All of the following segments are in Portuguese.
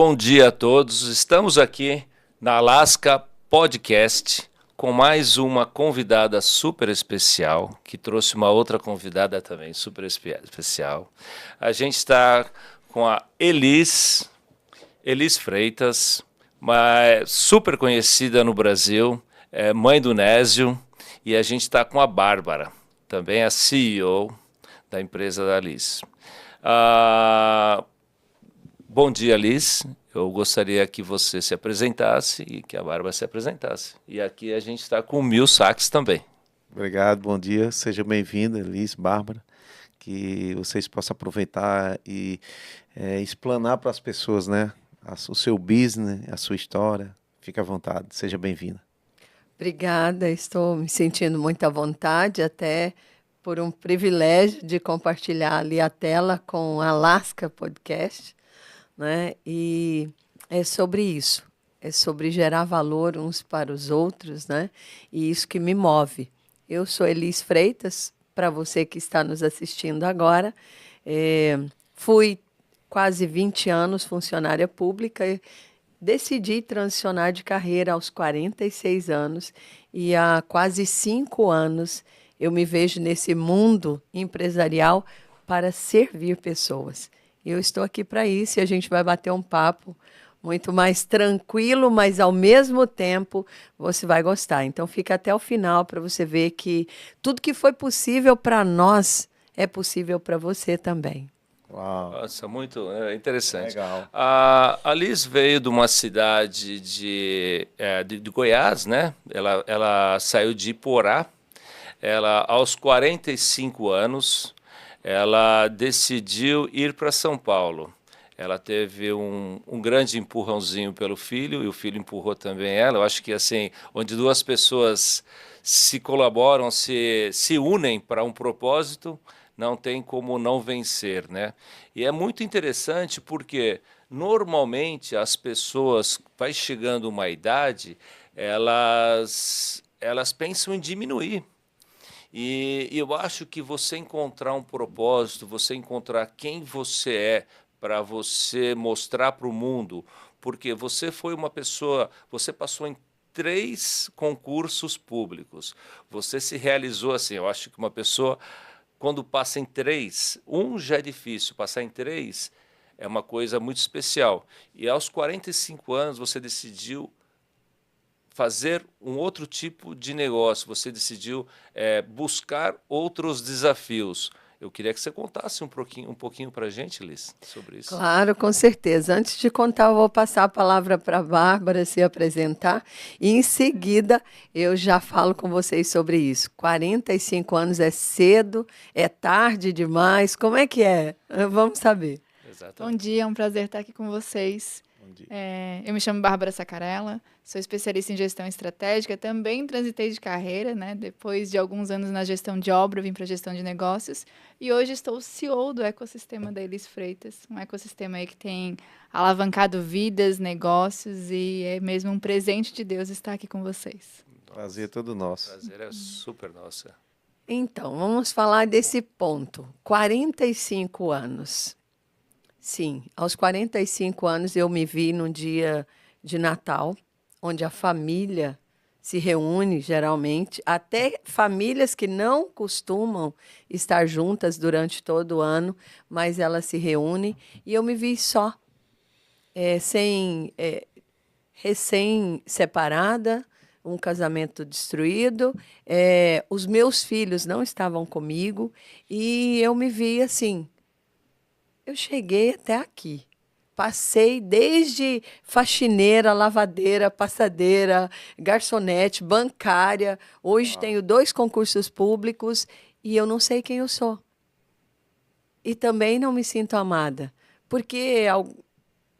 bom dia a todos. Estamos aqui na Alaska Podcast com mais uma convidada super especial, que trouxe uma outra convidada também super especial. A gente está com a Elis Freitas, super conhecida no Brasil, mãe do Nésio, e a gente está com a Bárbara, também a CEO da empresa da Liz. Bom dia, Liz. Eu gostaria que você se apresentasse e que a Bárbara se apresentasse. E aqui a gente está com o Mil Saques também. Obrigado, bom dia. Seja bem-vinda, Liz, Bárbara. Que vocês possam aproveitar e explanar para as pessoas, né? O seu business, a sua história. Fique à vontade, seja bem-vinda. Obrigada, estou me sentindo muito à vontade, até por um privilégio de compartilhar ali a tela com a Alaska Podcast, né? E é sobre isso, é sobre gerar valor uns para os outros, né? E isso que me move. Eu sou Elis Freitas, para você que está nos assistindo agora. Fui quase 20 anos funcionária pública e decidi transicionar de carreira aos 46 anos e há quase 5 anos eu me vejo nesse mundo empresarial para servir pessoas. Eu estou aqui para isso e a gente vai bater um papo muito mais tranquilo, mas ao mesmo tempo você vai gostar. Então fica até o final para você ver que tudo que foi possível para nós é possível para você também. Uau. Nossa, muito interessante. Legal. A Liz veio de uma cidade de Goiás, né? Ela saiu de Iporá. Ela, aos 45 anos, ela decidiu ir para São Paulo. Ela teve um grande empurrãozinho pelo filho, e o filho empurrou também ela. Eu acho que assim, onde duas pessoas se colaboram, se unem para um propósito, não tem como não vencer, né? E é muito interessante porque, normalmente, as pessoas, vai chegando uma idade, elas pensam em diminuir. E eu acho que você encontrar um propósito, você encontrar quem você é, para você mostrar para o mundo, porque você foi uma pessoa, você passou em 3 concursos públicos, você se realizou assim. Eu acho que uma pessoa, quando passa em 3, já é difícil, passar em 3 é uma coisa muito especial. E aos 45 anos você decidiu fazer um outro tipo de negócio, você decidiu buscar outros desafios. Eu queria que você contasse um pouquinho para a gente, Liz, sobre isso. Claro, com certeza. Antes de contar, eu vou passar a palavra para a Bárbara se apresentar e, em seguida, eu já falo com vocês sobre isso. 45 anos é cedo, é tarde demais, como é que é? Vamos saber. Exatamente. Bom dia, é um prazer estar aqui com vocês. Bom dia. Eu me chamo Bárbara Sacarella, sou especialista em gestão estratégica, também transitei de carreira, né? Depois de alguns anos na gestão de obra, vim para a gestão de negócios e hoje estou CEO do ecossistema da Elis Freitas, um ecossistema aí que tem alavancado vidas, negócios e é mesmo um presente de Deus estar aqui com vocês. Prazer todo nosso. Prazer é super nosso. Então, vamos falar desse ponto. 45 anos. Sim, aos 45 anos eu me vi num dia de Natal, onde a família se reúne, geralmente, até famílias que não costumam estar juntas durante todo o ano, mas elas se reúnem, e eu me vi só, recém-separada, um casamento destruído, os meus filhos não estavam comigo, e eu me vi assim. Eu cheguei até aqui. Passei desde faxineira, lavadeira, passadeira, garçonete, bancária. Hoje tenho 2 concursos públicos e eu não sei quem eu sou. E também não me sinto amada, porque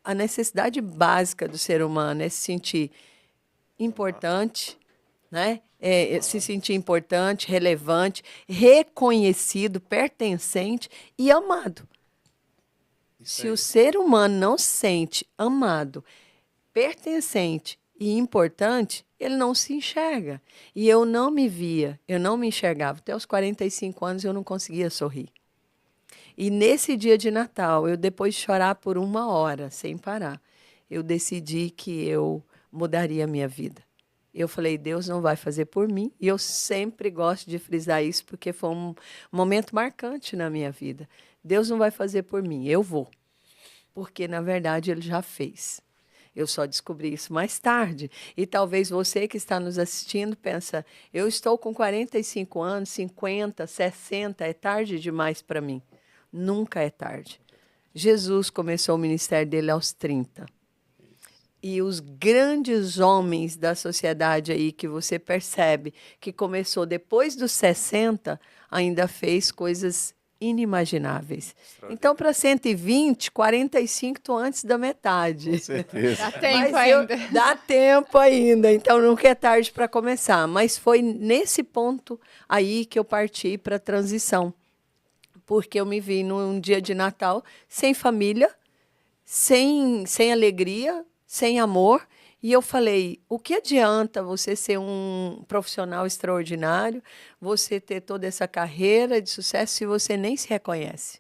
a necessidade básica do ser humano é se sentir importante, né? Se sentir importante, relevante, reconhecido, pertencente e amado. Se o ser humano não se sente amado, pertencente e importante, ele não se enxerga. E eu não me via, eu não me enxergava. Até os 45 anos eu não conseguia sorrir. E nesse dia de Natal, eu depois de chorar por 1 hora, sem parar, eu decidi que eu mudaria a minha vida. Eu falei, Deus não vai fazer por mim. E eu sempre gosto de frisar isso, porque foi um momento marcante na minha vida. Deus não vai fazer por mim, eu vou. Porque, na verdade, Ele já fez. Eu só descobri isso mais tarde. E talvez você que está nos assistindo pensa, eu estou com 45 anos, 50, 60, é tarde demais para mim. Nunca é tarde. Jesus começou o ministério dele aos 30. E os grandes homens da sociedade aí que você percebe que começou depois dos 60, ainda fez coisas inimagináveis. Então, para 120, 45, estou antes da metade. Com certeza. Dá tempo Mas ainda. dá tempo ainda, então nunca é tarde para começar. Mas foi nesse ponto aí que eu parti para a transição. Porque eu me vi num dia de Natal sem família, sem alegria, sem amor. E eu falei, o que adianta você ser um profissional extraordinário, você ter toda essa carreira de sucesso se você nem se reconhece?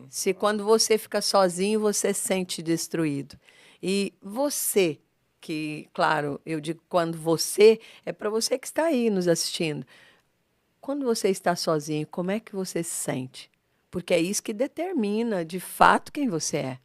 Se quando você fica sozinho, você se sente destruído. E você, que, claro, eu digo quando você, é para você que está aí nos assistindo. Quando você está sozinho, como é que você se sente? Porque é isso que determina, de fato, quem você é.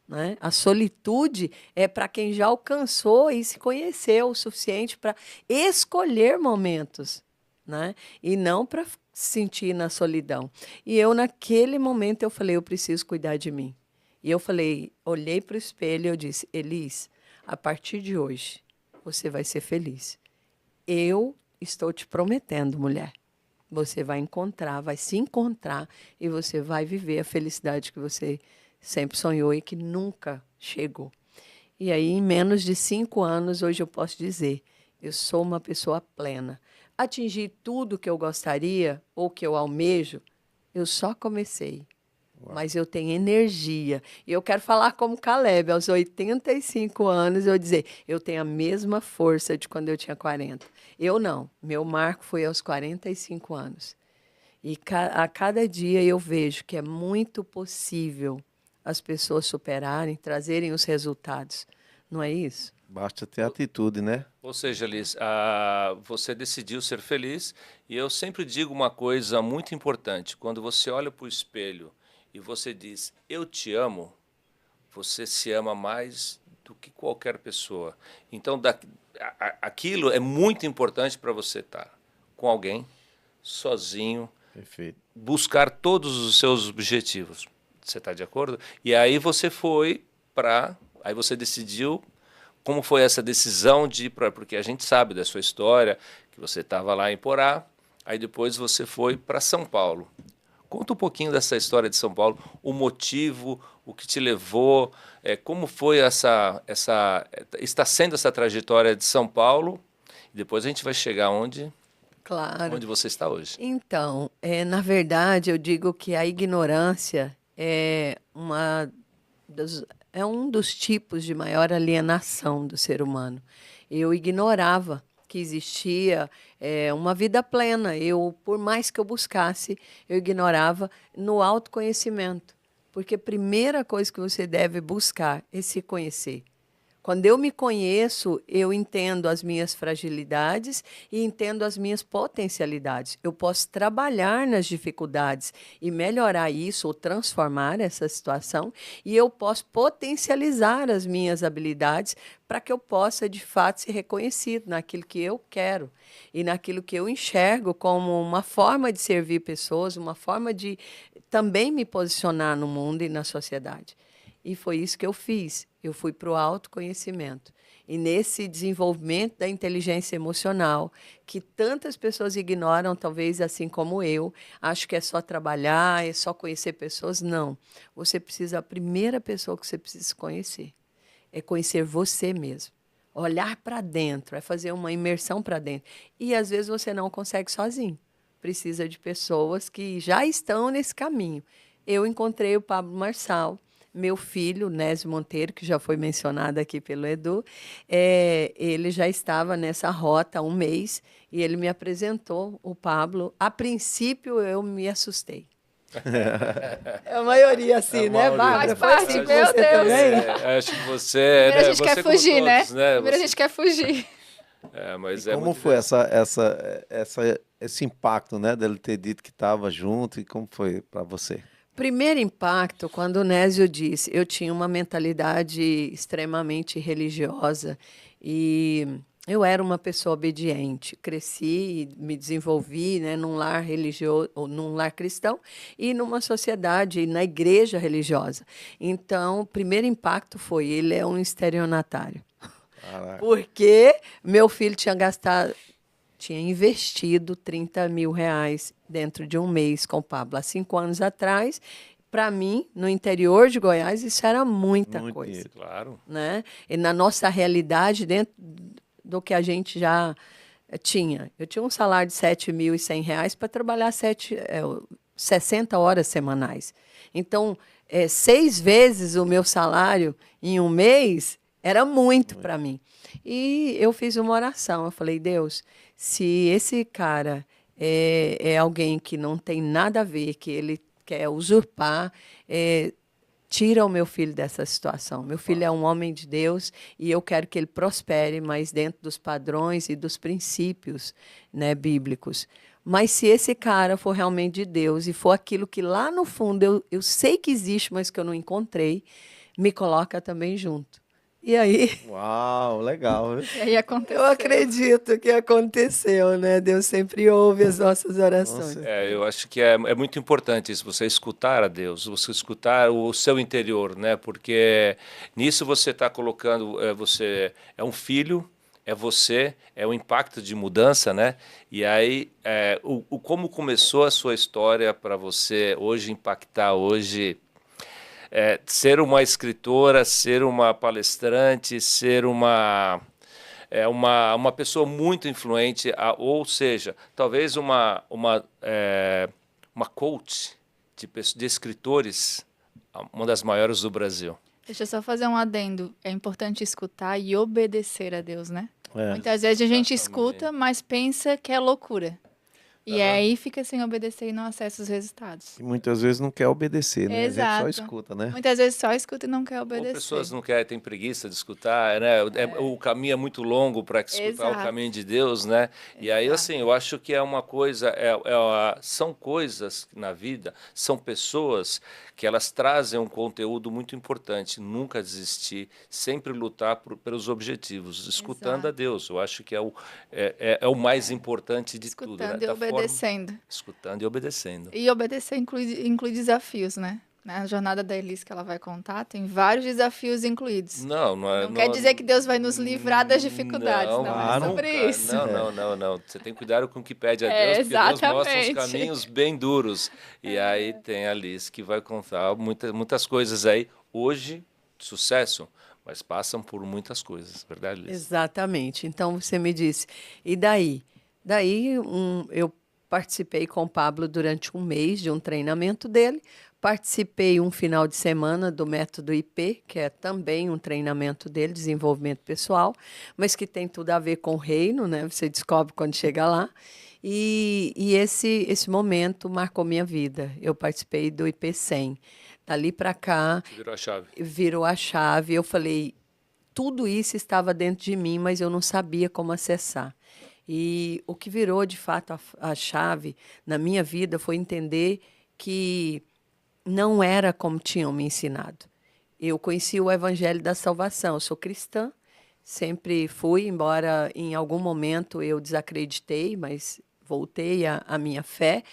Né? A solitude é para quem já alcançou e se conheceu o suficiente para escolher momentos, né? E não para se sentir na solidão. E eu, naquele momento, eu falei, eu preciso cuidar de mim. E eu falei, olhei para o espelho e eu disse, Elis, a partir de hoje, você vai ser feliz. Eu estou te prometendo, mulher. Você vai encontrar, vai se encontrar e você vai viver a felicidade que você sempre sonhou e que nunca chegou. E aí, em menos de 5 anos, hoje eu posso dizer, eu sou uma pessoa plena. Atingir tudo que eu gostaria ou que eu almejo, eu só comecei. Uau. Mas eu tenho energia. E eu quero falar como Caleb, aos 85 anos, eu dizer, eu tenho a mesma força de quando eu tinha 40. Eu não, meu marco foi aos 45 anos. E a cada dia eu vejo que é muito possível as pessoas superarem, trazerem os resultados. Não é isso? Basta ter atitude, né? Ou seja, Liz, você decidiu ser feliz e eu sempre digo uma coisa muito importante. Quando você olha para o espelho e você diz, eu te amo, você se ama mais do que qualquer pessoa. Então, aquilo é muito importante para você estar com alguém, sozinho, perfeito, buscar todos os seus objetivos. Você está de acordo? E aí você foi para... Aí você decidiu... Como foi essa decisão de ir para... Porque a gente sabe da sua história, que você estava lá em Porá, aí depois você foi para São Paulo. Conta um pouquinho dessa história de São Paulo, o motivo, o que te levou, como foi está sendo essa trajetória de São Paulo, e depois a gente vai chegar onde você está hoje. Então, na verdade, eu digo que a ignorância é um dos tipos de maior alienação do ser humano. Eu ignorava que existia uma vida plena. Por mais que eu buscasse, eu ignorava no autoconhecimento. Porque a primeira coisa que você deve buscar é se conhecer. Quando eu me conheço, eu entendo as minhas fragilidades e entendo as minhas potencialidades. Eu posso trabalhar nas dificuldades e melhorar isso ou transformar essa situação, e eu posso potencializar as minhas habilidades para que eu possa, de fato, ser reconhecido naquilo que eu quero e naquilo que eu enxergo como uma forma de servir pessoas, uma forma de também me posicionar no mundo e na sociedade. E foi isso que eu fiz. Eu fui para o autoconhecimento. E nesse desenvolvimento da inteligência emocional, que tantas pessoas ignoram, talvez assim como eu, acho que é só trabalhar, é só conhecer pessoas. Não. Você precisa, a primeira pessoa que você precisa conhecer é conhecer você mesmo. Olhar para dentro, é fazer uma imersão para dentro. E às vezes você não consegue sozinho. Precisa de pessoas que já estão nesse caminho. Eu encontrei o Pablo Marçal, meu filho, Nésio Monteiro, que já foi mencionado aqui pelo Edu, ele já estava nessa rota há um mês e ele me apresentou o Pablo. A princípio, eu me assustei. É a maioria assim, né, Bárbara? Faz parte, Foi assim meu com você Deus. também? Acho que você. Primeiro a Né, gente quer você como fugir, né? todos, né? Primeiro a gente quer fugir. Mas E é como muito foi interessante. esse impacto, né, dele ter dito que estava junto e como foi para você? Primeiro impacto, quando o Nésio disse, eu tinha uma mentalidade extremamente religiosa e eu era uma pessoa obediente. Cresci, e me desenvolvi, né, num lar religioso, num lar cristão e numa sociedade, na igreja religiosa. Então, o primeiro impacto foi, ele é um estelionatário. Caraca. Porque meu filho tinha investido R$ 30.000 dentro de um mês com o Pablo. Há 5 anos atrás, para mim, no interior de Goiás, isso era muita Muito coisa. dinheiro. Claro. Né? E na nossa realidade, dentro do que a gente já tinha. Eu tinha um salário de R$ 7.100 para trabalhar 60 horas semanais. Então, 6 vezes o meu salário em um mês era muito para mim. E eu fiz uma oração. Eu falei, Deus, se esse cara é alguém que não tem nada a ver, que ele quer usurpar, tira o meu filho dessa situação. Meu filho é um homem de Deus e eu quero que ele prospere, mas dentro dos padrões e dos princípios, né, bíblicos. Mas se esse cara for realmente de Deus e for aquilo que lá no fundo eu sei que existe, mas que eu não encontrei, me coloca também junto. E aí, Uau, legal, viu? E aí aconteceu. eu acredito que aconteceu, né? Deus sempre ouve as nossas orações. Eu acho que é muito importante isso, você escutar a Deus, você escutar o seu interior, né? Porque nisso você está colocando, você é um filho, é você, é um impacto de mudança, né? E aí, como começou a sua história para você hoje impactar hoje, ser uma escritora, ser uma palestrante, ser uma pessoa muito influente, ou seja, talvez uma coach de escritores, uma das maiores do Brasil. Deixa eu só fazer um adendo. É importante escutar e obedecer a Deus, né? É. Muitas vezes a gente Exatamente. escuta, mas pensa que é loucura. E Tá. aí fica sem obedecer e não acessa os resultados. E muitas vezes não quer obedecer, né? A gente só Exato. escuta, né? Muitas vezes só escuta e não quer Ou obedecer. pessoas não querem, têm preguiça de escutar, né? O caminho é muito longo para escutar o Exato. caminho de Deus, né? E aí, Exato. assim, eu acho que é uma coisa, são coisas na vida, são pessoas que elas trazem um conteúdo muito importante. Nunca desistir, sempre lutar pelos objetivos, escutando Exato. a Deus. Eu acho que é o mais importante de tudo, né? Escutando e obedecendo. Escutando e obedecendo. E obedecer inclui desafios, né? Na jornada da Elis que ela vai contar, tem vários desafios incluídos. Não quer dizer que Deus vai nos livrar das dificuldades, não é sobre isso. Não. Você tem que cuidar com o que pede a Deus, porque Deus mostra os Exatamente. caminhos bem duros. E aí tem a Liz que vai contar muitas coisas aí. Hoje, sucesso, mas passam por muitas coisas, verdade, Liz? Exatamente. Então você me disse, e daí? Eu participei com o Pablo durante um mês de um treinamento dele, participei um final de semana do método IP, que é também um treinamento dele, desenvolvimento pessoal, mas que tem tudo a ver com o reino, né? Você descobre quando chega lá. E esse momento marcou minha vida. Eu participei do IP 100. Dali para cá, Virou a chave. virou a chave. Eu falei, tudo isso estava dentro de mim, mas eu não sabia como acessar. E o que virou, de fato, a chave na minha vida foi entender que não era como tinham me ensinado. Eu conheci o Evangelho da Salvação, eu sou cristã, sempre fui, embora em algum momento eu desacreditei, mas voltei à minha fé.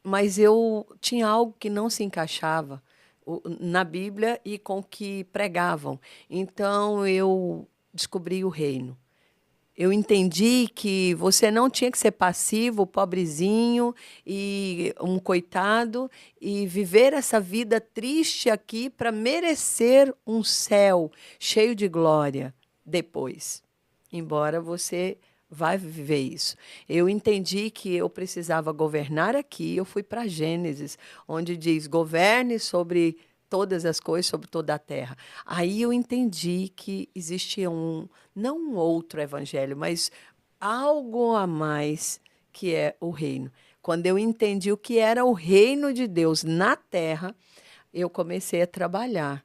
Mas eu tinha algo que não se encaixava na Bíblia e com o que pregavam. Então eu descobri o reino. Eu entendi que você não tinha que ser passivo, pobrezinho e um coitado e viver essa vida triste aqui para merecer um céu cheio de glória depois. Embora você vai viver isso. Eu entendi que eu precisava governar aqui. Eu fui para Gênesis, onde diz: governe sobre todas as coisas, sobre toda a terra. Aí eu entendi que existia não um outro evangelho, mas algo a mais que é o reino. Quando eu entendi o que era o reino de Deus na terra, eu comecei a trabalhar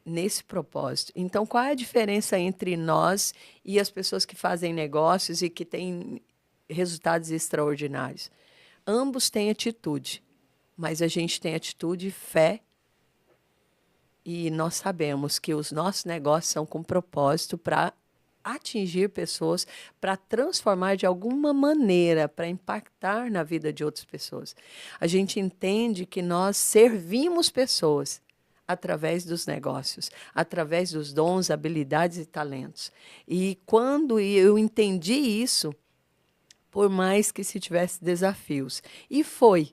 nesse propósito. Então, qual é a diferença entre nós e as pessoas que fazem negócios e que têm resultados extraordinários? Ambos têm atitude, mas a gente tem atitude, fé, e nós sabemos que os nossos negócios são com propósito para atingir pessoas, para transformar de alguma maneira, para impactar na vida de outras pessoas. A gente entende que nós servimos pessoas através dos negócios, através dos dons, habilidades e talentos. E quando eu entendi isso, por mais que se tivesse desafios, e foi,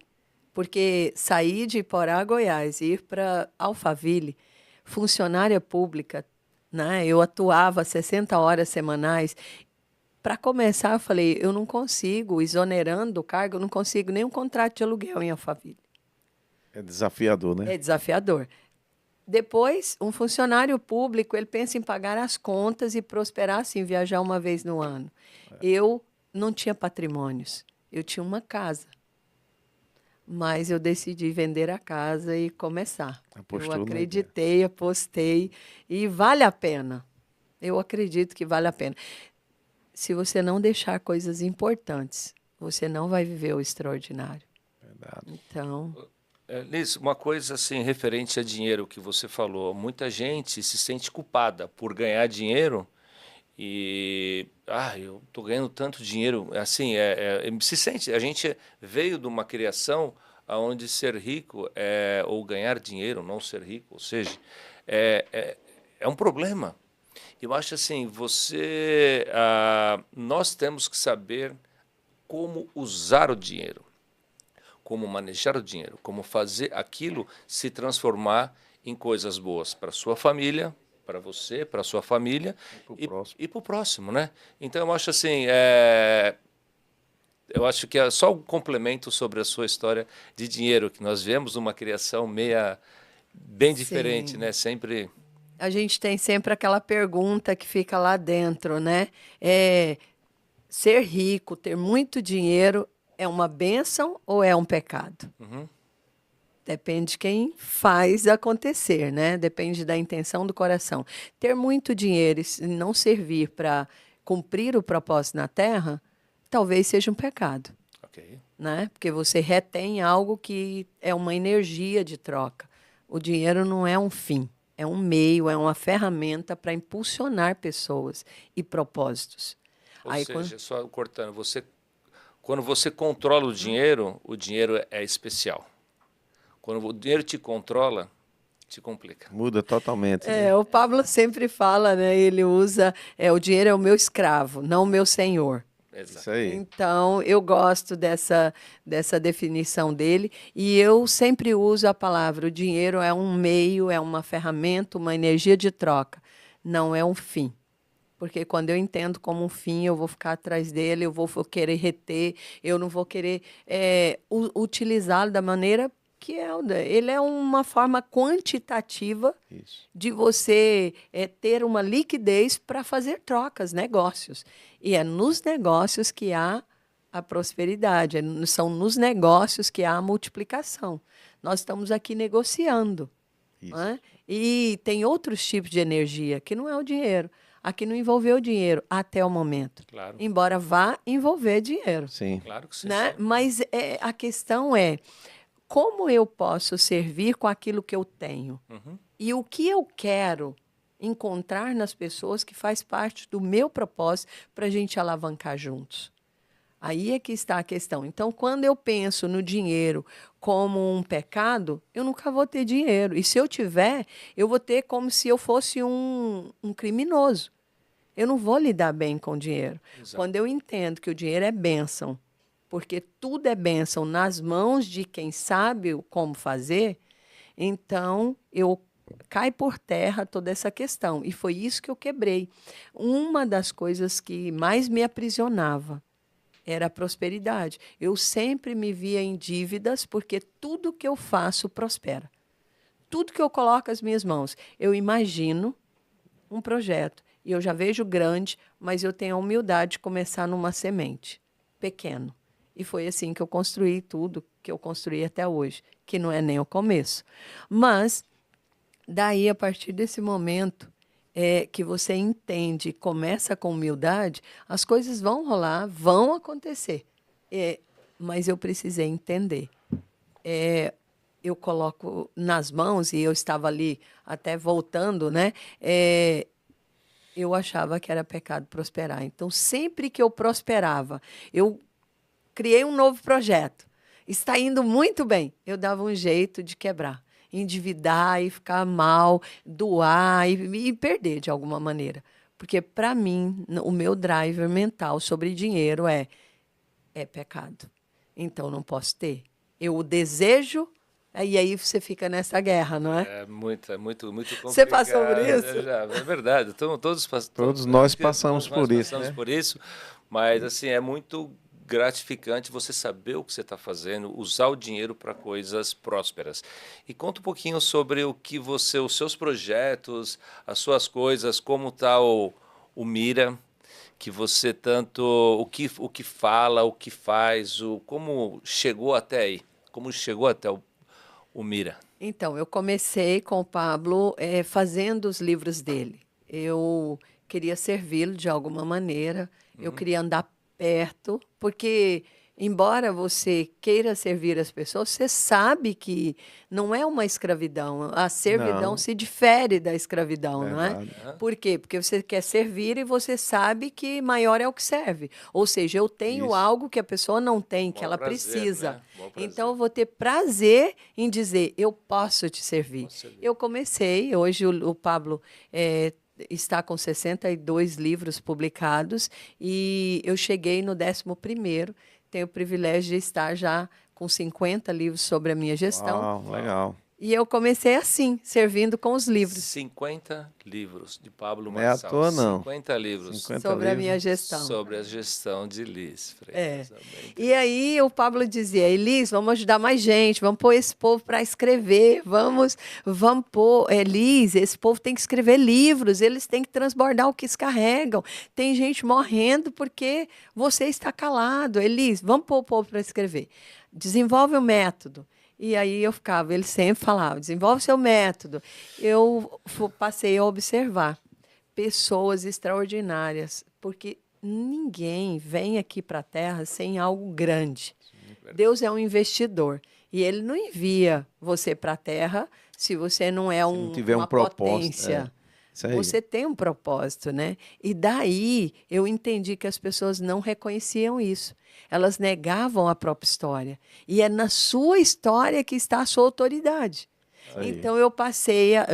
porque sair de Iporá, Goiás, e ir para Alphaville, funcionária pública, né? Eu atuava 60 horas semanais. Para começar, eu falei, eu não consigo, exonerando o cargo, eu não consigo nem um contrato de aluguel em Alphaville. É desafiador, né? É desafiador. Depois, um funcionário público, ele pensa em pagar as contas e prosperar assim, viajar uma vez no ano. Eu não tinha patrimônios, eu tinha uma casa. Mas eu decidi vender a casa e começar. Apostou Eu na acreditei, apostei e vale a pena. Eu acredito que vale a pena. Se você não deixar coisas importantes, você não vai viver o extraordinário. Verdade. Então, Liz, uma coisa assim referente a dinheiro que você falou, muita gente se sente culpada por ganhar dinheiro e eu tô ganhando tanto dinheiro, assim, se sente, a gente veio de uma criação onde ser rico ou ganhar dinheiro, não ser rico, ou seja, é um problema. Eu acho assim, nós temos que saber como usar o dinheiro, como manejar o dinheiro, como fazer aquilo se transformar em coisas boas para sua família, para você, para sua família e para o próximo, né? Então eu acho assim, eu acho que é só um complemento sobre a sua história de dinheiro, que nós vemos uma criação bem diferente, sim. né? Sempre. A gente tem sempre aquela pergunta que fica lá dentro, né? Ser rico, ter muito dinheiro, é uma bênção ou é um pecado? Uhum. Depende de quem faz acontecer, né? Depende da intenção do coração. Ter muito dinheiro e não servir para cumprir o propósito na Terra, talvez seja um pecado, Ok. né? Porque você retém algo que é uma energia de troca. O dinheiro não é um fim, é um meio, é uma ferramenta para impulsionar pessoas e propósitos. Ou Aí, seja, só cortando, quando você controla o dinheiro é especial. Quando o dinheiro te controla, te complica. Muda totalmente, né? o Pablo sempre fala, né? Ele usa, o dinheiro é o meu escravo, não o meu senhor. Exato. Isso aí. Então, eu gosto dessa definição dele e eu sempre uso a palavra: o dinheiro é um meio, é uma ferramenta, uma energia de troca, não é um fim. Porque quando eu entendo como um fim, eu vou ficar atrás dele, eu vou querer reter, eu não vou querer utilizá-lo da maneira que é. Ele é uma forma quantitativa Isso. de você ter uma liquidez para fazer trocas, negócios. E é nos negócios que há a prosperidade, são nos negócios que há a multiplicação. Nós estamos aqui negociando. Isso. Não é? E tem outros tipos de energia, que não é o dinheiro. Aqui não envolveu o dinheiro até o momento. Claro. Embora vá envolver dinheiro. Sim. Claro que sim. Né? Mas a questão é, como eu posso servir com aquilo que eu tenho? Uhum. E o que eu quero encontrar nas pessoas que faz parte do meu propósito para a gente alavancar juntos? Aí é que está a questão. Então, quando eu penso no dinheiro como um pecado, eu nunca vou ter dinheiro. E se eu tiver, eu vou ter como se eu fosse um criminoso. Eu não vou lidar bem com o dinheiro. Exato. Quando eu entendo que o dinheiro é bênção, porque tudo é bênção nas mãos de quem sabe como fazer, então eu cai por terra toda essa questão. E foi isso que eu quebrei. Uma das coisas que mais me aprisionava era a prosperidade. Eu sempre me via em dívidas, porque tudo que eu faço prospera. Tudo que eu coloco as minhas mãos, eu imagino um projeto. E eu já vejo grande, mas eu tenho a humildade de começar numa semente, pequeno. E foi assim que eu construí tudo que eu construí até hoje, que não é nem o começo. Mas, daí, a partir desse momento que você entende, começa com humildade, as coisas vão rolar, vão acontecer. Mas eu precisei entender. Eu coloco nas mãos, e eu estava ali até voltando, né? Eu achava que era pecado prosperar. Então, sempre que eu prosperava, eu criei um novo projeto. Está indo muito bem. Eu dava um jeito de quebrar, endividar e ficar mal, doar e perder de alguma maneira. Porque, para mim, o meu driver mental sobre dinheiro é pecado. Então, não posso ter. Eu o desejo, e aí você fica nessa guerra, não é? É muito complicado. Você passou por isso? É verdade. Então, Todos nós todos passamos nós por isso, passamos né? por isso, mas assim, é muito gratificante você saber o que você está fazendo, usar o dinheiro para coisas prósperas. E conta um pouquinho sobre os seus projetos, as suas coisas, como está o Mira, que você tanto, o que fala, o que faz, como chegou até aí, como chegou até o Mira. Então, eu comecei com o Pablo fazendo os livros dele. Eu queria servi-lo de alguma maneira, eu queria andar perto, porque, embora você queira servir as pessoas, você sabe que não é uma escravidão. A servidão Não, se difere da escravidão, não é? verdade. Por quê? Porque você quer servir e você sabe que maior é o que serve. Ou seja, eu tenho Isso. algo que a pessoa não tem, que Maior ela prazer, precisa. né? Maior prazer. Então, eu vou ter prazer em dizer, eu posso te servir. Eu comecei, hoje o Pablo está com 62 livros publicados e eu cheguei no 11º, tenho o privilégio de estar já com 50 livros sobre a minha gestão. Uau, legal. E eu comecei assim, servindo com os livros 50 livros de Pablo Não é à Marçal. toa, não. 50 livros 50 sobre a livros. minha gestão. sobre a gestão de Liz Freitas. Bem E aí o Pablo dizia, Elis, vamos ajudar mais gente, vamos pôr esse povo para escrever, vamos pôr, Elis, esse povo tem que escrever livros, eles têm que transbordar o que eles carregam. Tem gente morrendo porque você está calado. Elis, vamos pôr o povo para escrever. Desenvolve o método. E aí eu ficava, ele sempre falava, desenvolve seu método. Eu passei a observar pessoas extraordinárias, porque ninguém vem aqui para a Terra sem algo grande. Deus é um investidor e Ele não envia você para a Terra se você não é não tiver uma um propósito, potência. Isso aí. Você tem um propósito, né? E daí eu entendi que as pessoas não reconheciam isso. Elas negavam a própria história. E é na sua história que está a sua autoridade. Aí. Então eu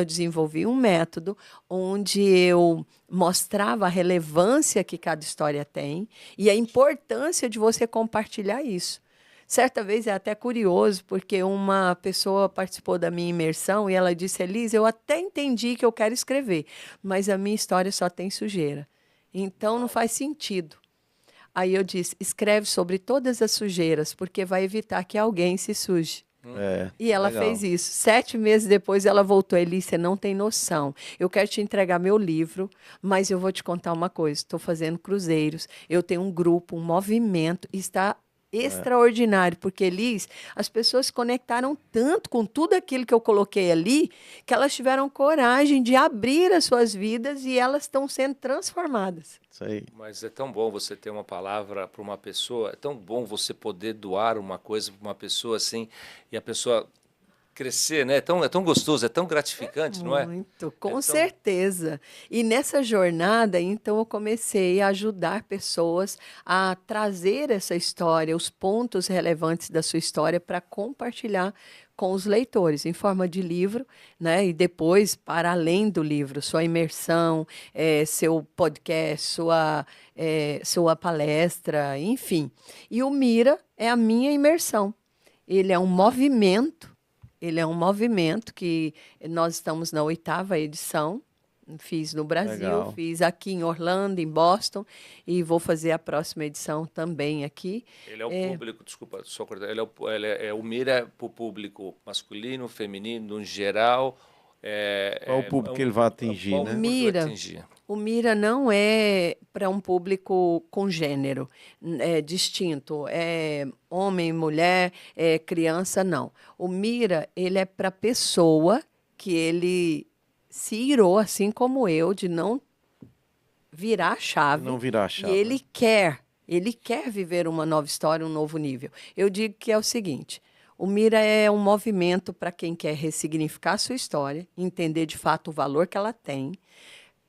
desenvolvi um método onde eu mostrava a relevância que cada história tem e a importância de você compartilhar isso. Certa vez é até curioso, porque uma pessoa participou da minha imersão e ela disse, Elisa, eu até entendi que eu quero escrever, mas a minha história só tem sujeira. Então não faz sentido. Aí eu disse, escreve sobre todas as sujeiras, porque vai evitar que alguém se suje. E ela legal. fez isso. 7 meses depois, ela voltou. Eli, você não tem noção. Eu quero te entregar meu livro, mas eu vou te contar uma coisa. Estou fazendo cruzeiros. Eu tenho um grupo, um movimento. E está extraordinário, porque, Elis, as pessoas se conectaram tanto com tudo aquilo que eu coloquei ali, que elas tiveram coragem de abrir as suas vidas e elas estão sendo transformadas. Isso aí. Mas é tão bom você ter uma palavra para uma pessoa, é tão bom você poder doar uma coisa para uma pessoa assim, e a pessoa crescer, né? É tão gostoso, é tão gratificante, não é? Muito, com tão- certeza. E nessa jornada, então, eu comecei a ajudar pessoas a trazer essa história, os pontos relevantes da sua história para compartilhar com os leitores, em forma de livro, né? E depois, para além do livro, sua imersão, seu podcast, sua palestra, enfim. E o Mira é a minha imersão. Ele é um movimento. Ele é um movimento que nós estamos na 8ª edição. Fiz no Brasil, Legal. fiz aqui em Orlando, em Boston, e vou fazer a próxima edição também aqui. Ele é o público, desculpa, só cortar, o Mira para o público masculino, feminino, no geral, Qual o público que ele vai atingir, qual né? o público que vai atingir. O Mira não é para um público com gênero distinto, é homem, mulher, é criança, não. O Mira, ele é para pessoa que ele se irou, assim como eu, de não virar a chave. Não virar a chave, E ele né? quer viver uma nova história, um novo nível. Eu digo que é o seguinte: o Mira é um movimento para quem quer ressignificar a sua história, entender de fato o valor que ela tem.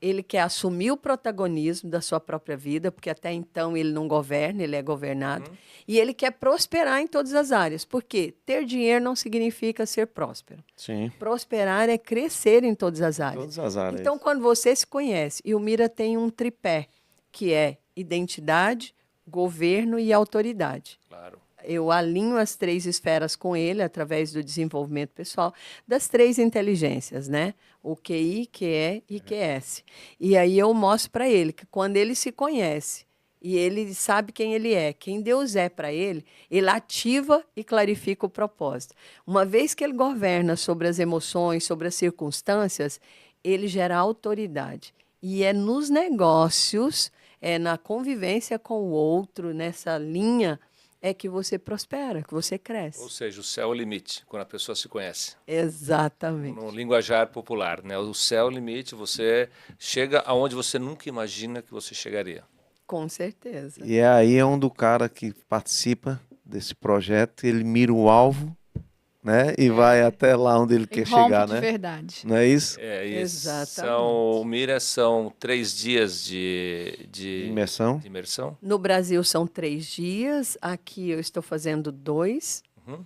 Ele quer assumir o protagonismo da sua própria vida, porque até então ele não governa, ele é governado. E ele quer prosperar em todas as áreas, porque ter dinheiro não significa ser próspero. Sim. Prosperar é crescer em todas as áreas. Todas as áreas. Então, quando você se conhece, e o Mira tem um tripé, que é identidade, governo e autoridade. Claro. Eu alinho as 3 esferas com ele através do desenvolvimento pessoal das 3 inteligências, né? O QI, QE e QS. E aí eu mostro para ele que quando ele se conhece e ele sabe quem ele é, quem Deus é para ele, ele ativa e clarifica o propósito. Uma vez que ele governa sobre as emoções, sobre as circunstâncias, ele gera autoridade. E é nos negócios, é na convivência com o outro, nessa linha, é que você prospera, que você cresce. Ou seja, o céu é o limite, quando a pessoa se conhece. Exatamente. No linguajar popular, né? O céu é o limite, você chega aonde você nunca imagina que você chegaria. Com certeza. E aí é onde o cara que participa desse projeto, ele mira o alvo, né? E vai até lá onde ele quer rompe chegar, de né? verdade. Não é isso? É isso. Exatamente. O Mira são 3 dias de Imersão. de imersão. No Brasil são 3 dias, aqui eu estou fazendo 2. Uhum.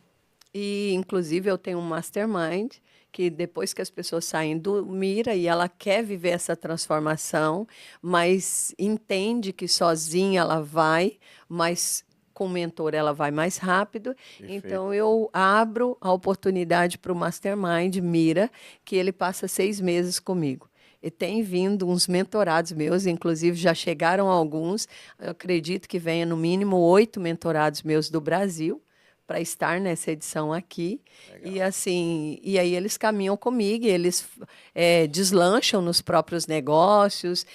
E, inclusive, eu tenho um mastermind que depois que as pessoas saem do Mira e ela quer viver essa transformação, mas entende que sozinha ela vai, mas com o mentor ela vai mais rápido. Perfeito. Então, eu abro a oportunidade para o mastermind Mira, que ele passa 6 meses comigo. E tem vindo uns mentorados meus, inclusive já chegaram alguns. Eu acredito que venha no mínimo 8 mentorados meus do Brasil para estar nessa edição aqui. Legal. E assim, e aí eles caminham comigo, e eles deslancham nos próprios negócios.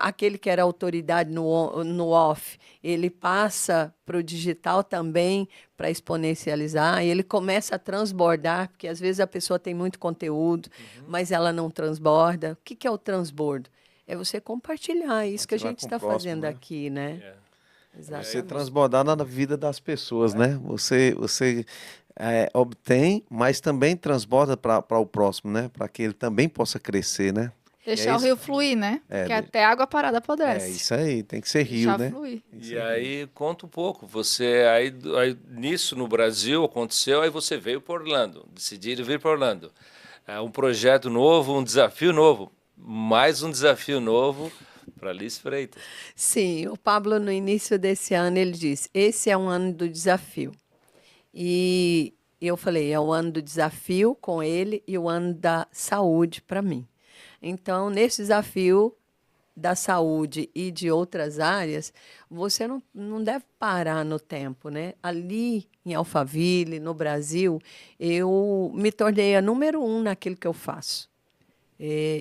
Aquele que era autoridade no off, ele passa para o digital também para exponencializar, e ele começa a transbordar, porque às vezes a pessoa tem muito conteúdo, mas ela não transborda. O que é o transbordo? É você compartilhar isso que a Compartilhar gente com o está próximo, fazendo né? aqui, né? É. Exatamente. Você transbordar na vida das pessoas, né? Você obtém, mas também transborda para o próximo, né? Para que ele também possa crescer, né? Deixar o isso? rio fluir, né? Porque até água parada É apodrece. isso aí, tem que ser rio, Deixar né? fluir. Isso E aí conta um pouco. Você aí nisso no Brasil aconteceu, aí você veio para Orlando, decidiram vir para Orlando. Um projeto novo, um desafio novo, mais um desafio novo para Liz Freitas. Sim, o Pablo, no início desse ano, ele disse: esse é um ano do desafio. E eu falei: é o ano do desafio com ele e o ano da saúde para mim. Então, nesse desafio da saúde e de outras áreas, você não deve parar no tempo, né? Ali em Alphaville, no Brasil, eu me tornei a número 1 naquilo que eu faço.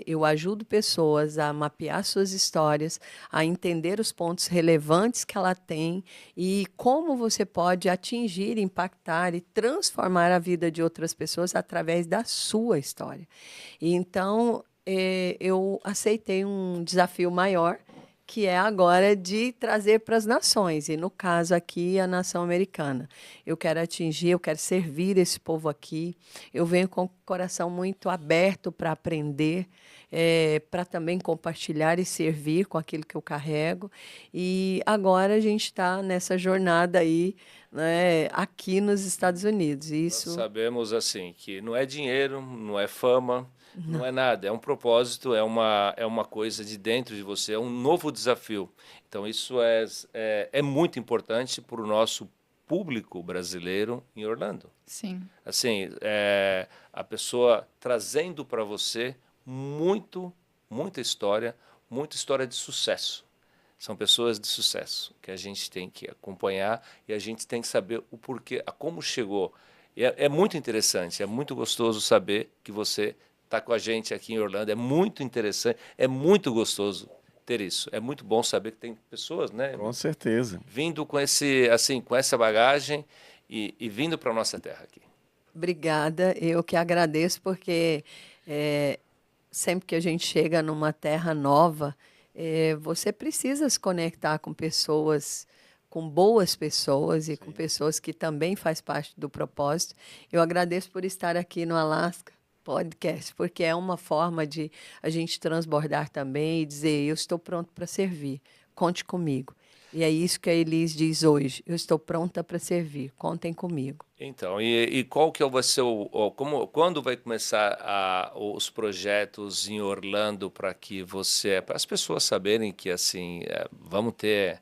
Eu ajudo pessoas a mapear suas histórias, a entender os pontos relevantes que ela tem e como você pode atingir, impactar e transformar a vida de outras pessoas através da sua história. E então, eu aceitei um desafio maior, que é agora de trazer para as nações, e no caso aqui, a nação americana. Eu quero atingir, eu quero servir esse povo aqui. Eu venho com o coração muito aberto para aprender, para também compartilhar e servir com aquilo que eu carrego. E agora a gente está nessa jornada aí, né, aqui nos Estados Unidos. Isso. Nós sabemos assim que não é dinheiro, não é fama, não é nada, é um propósito, é uma coisa de dentro de você, é um novo desafio. Então isso é muito importante para o nosso público brasileiro em Orlando. Sim. Assim, a pessoa trazendo para você muita história de sucesso. São pessoas de sucesso que a gente tem que acompanhar e a gente tem que saber o porquê, como chegou. É muito interessante, é muito gostoso saber que você tá com a gente aqui em Orlando. É muito interessante, é muito gostoso ter isso. É muito bom saber que tem pessoas, né, Com certeza. vindo com esse, assim, com essa bagagem e vindo para nossa terra aqui. Obrigada, eu que agradeço, porque sempre que a gente chega numa terra nova, você precisa se conectar com pessoas, com boas pessoas e com pessoas que também faz parte do propósito. Eu agradeço por estar aqui no Alaska Podcast, porque é uma forma de a gente transbordar também e dizer, eu estou pronto para servir, conte comigo. E é isso que a Elis diz hoje, eu estou pronta para servir, contem comigo. Então, e qual que vai ser quando vai começar os projetos em Orlando para que para as pessoas saberem que assim vamos ter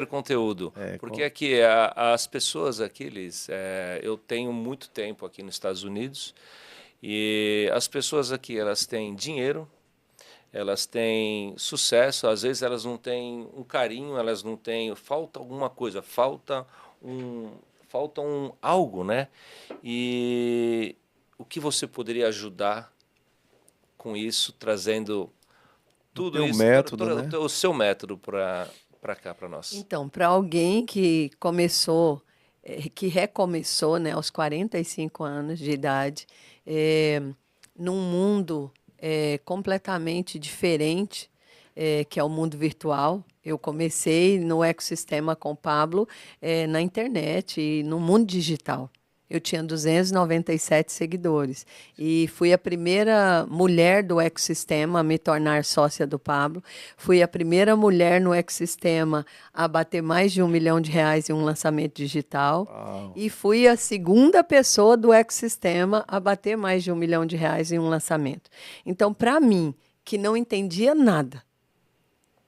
conteúdo, porque aqui as pessoas aqui, Liz, eu tenho muito tempo aqui nos Estados Unidos e as pessoas aqui elas têm dinheiro, elas têm sucesso, às vezes elas não têm um carinho, elas não têm, falta alguma coisa, falta algo, né? E o que você poderia ajudar com isso, trazendo tudo isso, método, né? o seu método para cá, para nós. Então, para alguém que começou, que recomeçou, né, aos 45 anos de idade, num mundo completamente diferente, que é o mundo virtual. Eu comecei no ecossistema com o Pablo na internet e no mundo digital. Eu tinha 297 seguidores e fui a primeira mulher do ecossistema a me tornar sócia do Pablo. Fui a primeira mulher no ecossistema a bater mais de R$1 milhão em um lançamento digital. Uau. E fui a segunda pessoa do ecossistema a bater mais de R$1 milhão em um lançamento. Então, para mim, que não entendia nada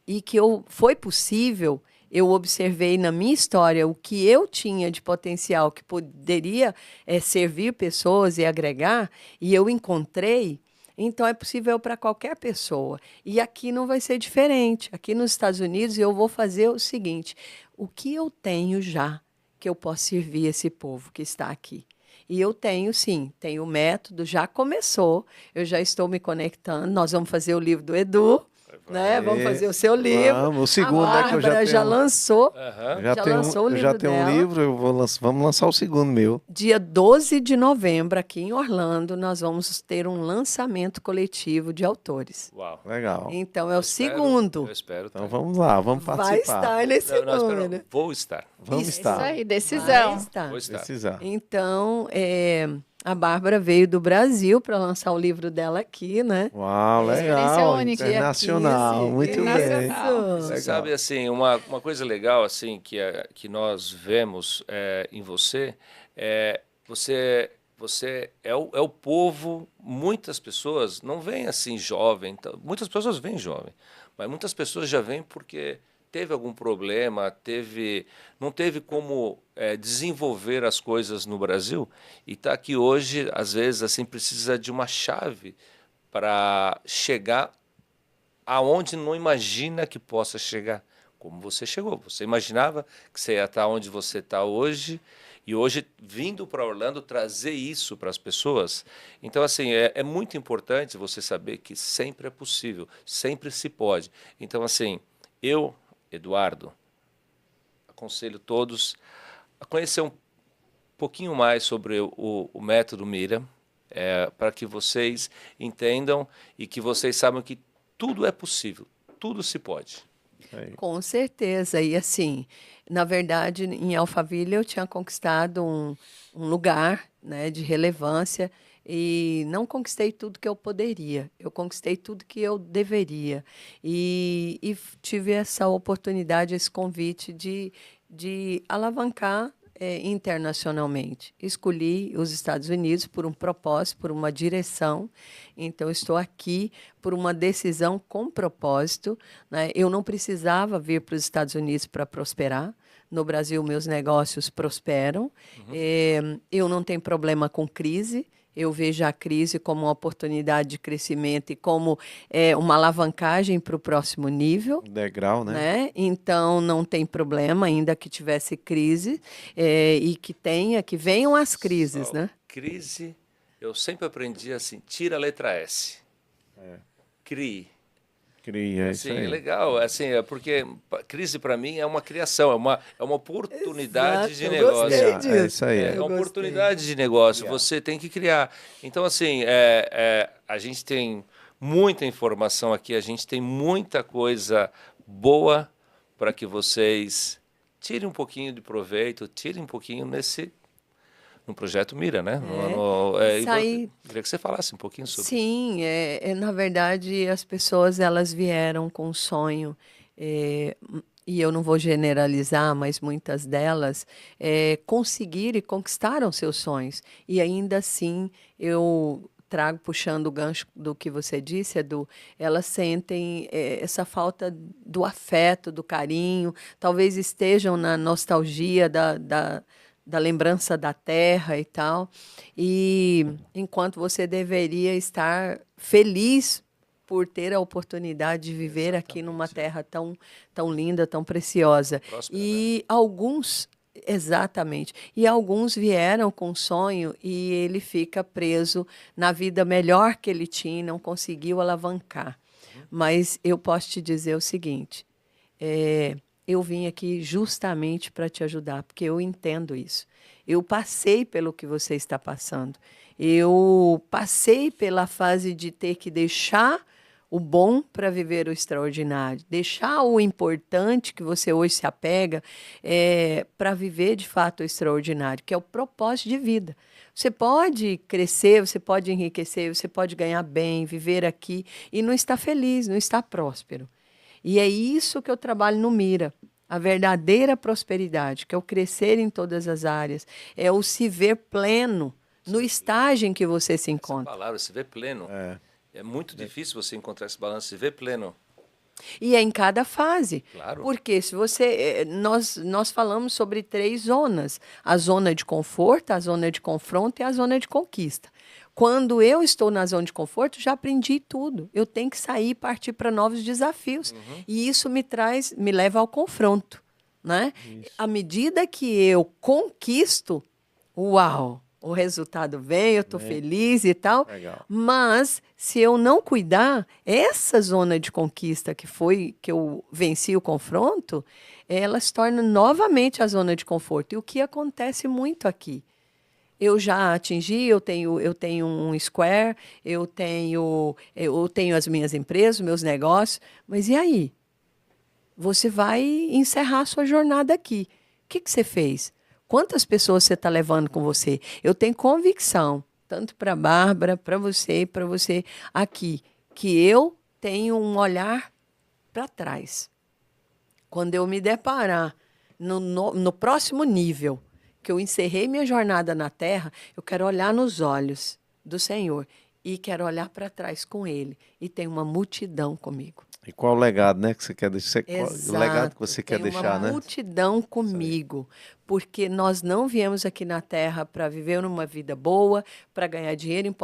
e que foi possível, eu observei na minha história o que eu tinha de potencial que poderia servir pessoas e agregar, e eu encontrei, então é possível para qualquer pessoa. E aqui não vai ser diferente. Aqui nos Estados Unidos eu vou fazer o seguinte, o que eu tenho já que eu posso servir esse povo que está aqui? E eu tenho, sim, tenho o método, já começou, eu já estou me conectando, nós vamos fazer o livro do Edu, né? Vamos fazer o seu livro. Vamos, o segundo a que eu já tenho. já lançou. Lançou o livro. Eu já tenho um livro, vamos lançar o segundo meu. Dia 12 de novembro, aqui em Orlando, nós vamos ter um lançamento coletivo de autores. Uau. Legal. Então é o segundo. Eu espero. Então vamos lá, vamos participar. Vai estar nesse número. Vou estar. Vamos estar. Isso aí, decisão. Vai estar. Vou estar. Precisar. Então, a Bárbara veio do Brasil para lançar o livro dela aqui, né? Uau, legal. Experiência única. Internacional, muito bem. Você sabe, assim, uma coisa legal assim que nós vemos em você, você é o povo. Muitas pessoas não vêm assim jovem, muitas pessoas vêm jovem, mas muitas pessoas já vêm porque teve algum problema, não teve como desenvolver as coisas no Brasil e está aqui hoje, às vezes, assim, precisa de uma chave para chegar aonde não imagina que possa chegar, como você chegou. Você imaginava que você ia estar onde você está hoje e hoje, vindo para Orlando, trazer isso para as pessoas. Então, assim, é muito importante você saber que sempre é possível, sempre se pode. Então, assim, eu, Eduardo, aconselho todos a conhecer um pouquinho mais sobre o método Mira, para que vocês entendam e que vocês saibam que tudo é possível, tudo se pode. Com certeza. E assim, na verdade, em Alphaville eu tinha conquistado um lugar, né, de relevância e não conquistei tudo que eu poderia. Eu conquistei tudo que eu deveria. E tive essa oportunidade, esse convite de alavancar internacionalmente. Escolhi os Estados Unidos por um propósito, por uma direção. Então, estou aqui por uma decisão com propósito, né? Eu não precisava vir para os Estados Unidos para prosperar. No Brasil, meus negócios prosperam. Eu não tenho problema com crise. Eu vejo a crise como uma oportunidade de crescimento e como uma alavancagem para o próximo nível. Degrau, né? Então, não tem problema, ainda que tivesse crise e que venham as crises, né? Crise, eu sempre aprendi assim, tira a letra S. Crie. Cria, isso Assim, aí. é legal, assim, porque crise para mim é uma criação, é uma oportunidade de Exato, eu negócio. gostei É disso. isso aí. É Eu uma gostei. oportunidade de negócio, você tem que criar. Então, assim, a gente tem muita informação aqui, a gente tem muita coisa boa para que vocês tirem um pouquinho de proveito, tirem um pouquinho no Projeto Mira, né? Isso aí. Queria que você falasse um pouquinho sobre isso. Sim, na verdade, as pessoas elas vieram com um sonho, e eu não vou generalizar, mas muitas delas conseguiram e conquistaram seus sonhos. E ainda assim, eu trago, puxando o gancho do que você disse, Edu, elas sentem essa falta do afeto, do carinho, talvez estejam na nostalgia da lembrança da terra e tal. E enquanto você deveria estar feliz por ter a oportunidade de viver aqui numa terra tão linda, tão preciosa. Próspera, E alguns, exatamente, e alguns vieram com um sonho e ele fica preso na vida melhor que ele tinha e não conseguiu alavancar. Mas eu posso te dizer o seguinte, eu vim aqui justamente para te ajudar, porque eu entendo isso. Eu passei pelo que você está passando. Eu passei pela fase de ter que deixar o bom para viver o extraordinário, deixar o importante que você hoje se apega para viver de fato o extraordinário, que é o propósito de vida. Você pode crescer, você pode enriquecer, você pode ganhar bem, viver aqui e não estar feliz, não estar próspero. E é isso que eu trabalho no Mira. A verdadeira prosperidade, que é o crescer em todas as áreas, é o se ver pleno no estágio em que você se Essa encontra. palavra, se ver pleno. É muito difícil você encontrar esse balanço, se ver pleno. E é em cada fase. Claro. Porque se você. Nós falamos sobre 3 zonas: a zona de conforto, a zona de confronto e a zona de conquista. Quando eu estou na zona de conforto, já aprendi tudo. Eu tenho que sair e partir para novos desafios. E isso me leva ao confronto. Né? À medida que eu conquisto, uau! O resultado vem, eu estou feliz e tal. Legal. Mas, se eu não cuidar, essa zona de conquista que eu venci o confronto, ela se torna novamente a zona de conforto. E o que acontece muito aqui? Eu já atingi, eu tenho um Square, eu tenho as minhas empresas, meus negócios, mas e aí? Você vai encerrar a sua jornada aqui. O que você fez? Quantas pessoas você está levando com você? Eu tenho convicção, tanto para a Bárbara, para você e para você aqui, que eu tenho um olhar para trás. Quando eu me deparar no próximo nível, que eu encerrei minha jornada na Terra, eu quero olhar nos olhos do Senhor e quero olhar para trás com Ele. E tem uma multidão comigo. E qual o legado, né, que você quer deixar? O legado que você quer tem deixar, uma né? multidão comigo, porque nós não viemos aqui na Terra para viver numa vida boa, para ganhar dinheiro,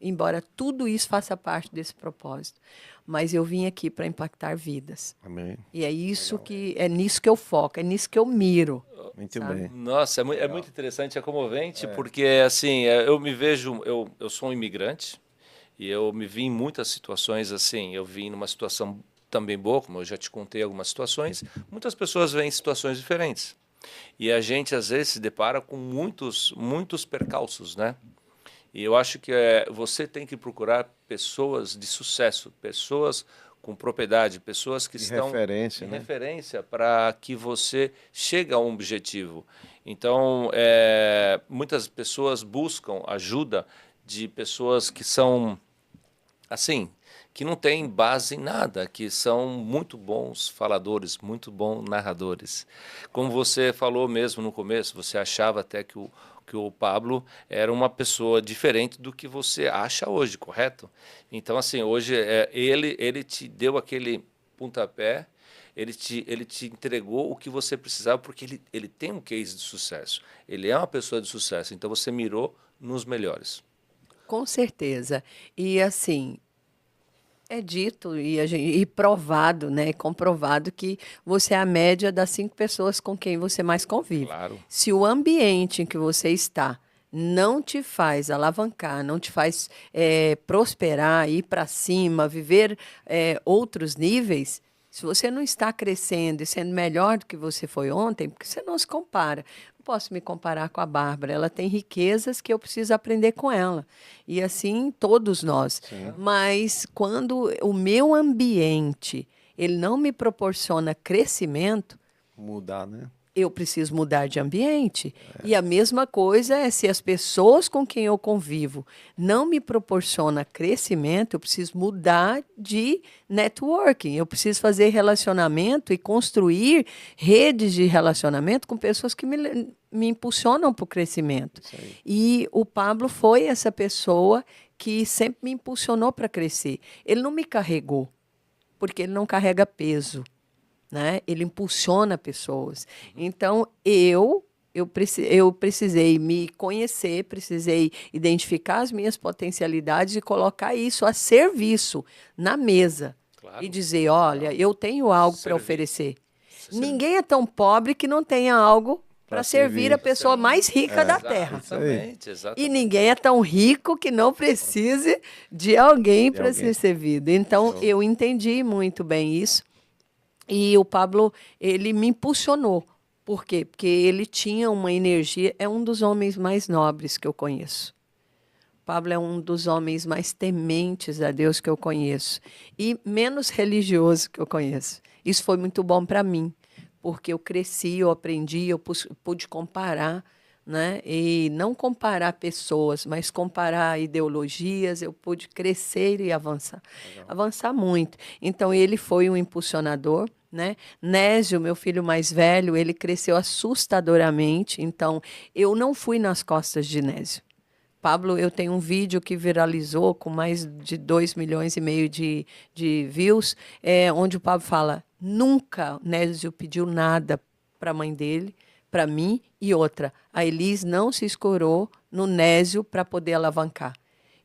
embora tudo isso faça parte desse propósito. Mas eu vim aqui para impactar vidas. Amém. E é isso é nisso que eu foco, é nisso que eu miro. Muito sabe? bem. Nossa, é muito interessante, é comovente, porque assim, eu me vejo, eu sou um imigrante e eu me vi em muitas situações assim. Eu vim numa situação também boa, como eu já te contei algumas situações. Muitas pessoas vêm em situações diferentes e a gente às vezes se depara com muitos percalços, né? E eu acho que você tem que procurar pessoas de sucesso, pessoas com propriedade, pessoas que estão referência, em né? referência para que você chegue a um objetivo. Então, muitas pessoas buscam ajuda de pessoas que são assim, que não têm base em nada, que são muito bons faladores, muito bons narradores. Como você falou mesmo no começo, você achava até que o Pablo era uma pessoa diferente do que você acha hoje, correto? Então, assim, hoje ele te deu aquele pontapé, ele te entregou o que você precisava, porque ele tem um case de sucesso, ele é uma pessoa de sucesso, então você mirou nos melhores. Com certeza. E assim, é dito e provado, né, comprovado que você é a média das 5 pessoas com quem você mais convive. Claro. Se o ambiente em que você está não te faz alavancar, não te faz prosperar, ir para cima, viver outros níveis, se você não está crescendo e sendo melhor do que você foi ontem, porque você não se compara. Não posso me comparar com a Bárbara, ela tem riquezas que eu preciso aprender com ela. E assim, todos nós. Sim. Mas quando o meu ambiente ele não me proporciona crescimento, Mudar, né? eu preciso mudar de ambiente. E a mesma coisa é se as pessoas com quem eu convivo não me proporcionam crescimento, eu preciso mudar de networking. Eu preciso fazer relacionamento e construir redes de relacionamento com pessoas que me impulsionam para o crescimento. E o Pablo foi essa pessoa que sempre me impulsionou para crescer. Ele não me carregou, porque ele não carrega peso. Né? Ele impulsiona pessoas. Então, eu precisei me conhecer, precisei identificar as minhas potencialidades e colocar isso a serviço na mesa. Claro. E dizer, olha, eu tenho algo para oferecer. Ninguém é tão pobre que não tenha algo para servir a pessoa mais rica da Terra. Exatamente. E ninguém é tão rico que não precise de alguém para ser servido. Então, eu entendi muito bem isso. E o Pablo, ele me impulsionou. Por quê? Porque ele tinha uma energia, é um dos homens mais nobres que eu conheço. O Pablo é um dos homens mais tementes a Deus que eu conheço. E menos religioso que eu conheço. Isso foi muito bom para mim, porque eu cresci, eu aprendi, eu pude comparar, né? E não comparar pessoas, mas comparar ideologias, eu pude crescer e avançar. Legal. Avançar muito. Então, ele foi um impulsionador. Né? Nésio, meu filho mais velho, ele cresceu assustadoramente, então eu não fui nas costas de Nésio. Pablo, eu tenho um vídeo que viralizou com mais de 2,5 milhões de views, onde o Pablo fala, nunca Nésio pediu nada para a mãe dele, para mim, e outra, a Elis não se escorou no Nésio para poder alavancar.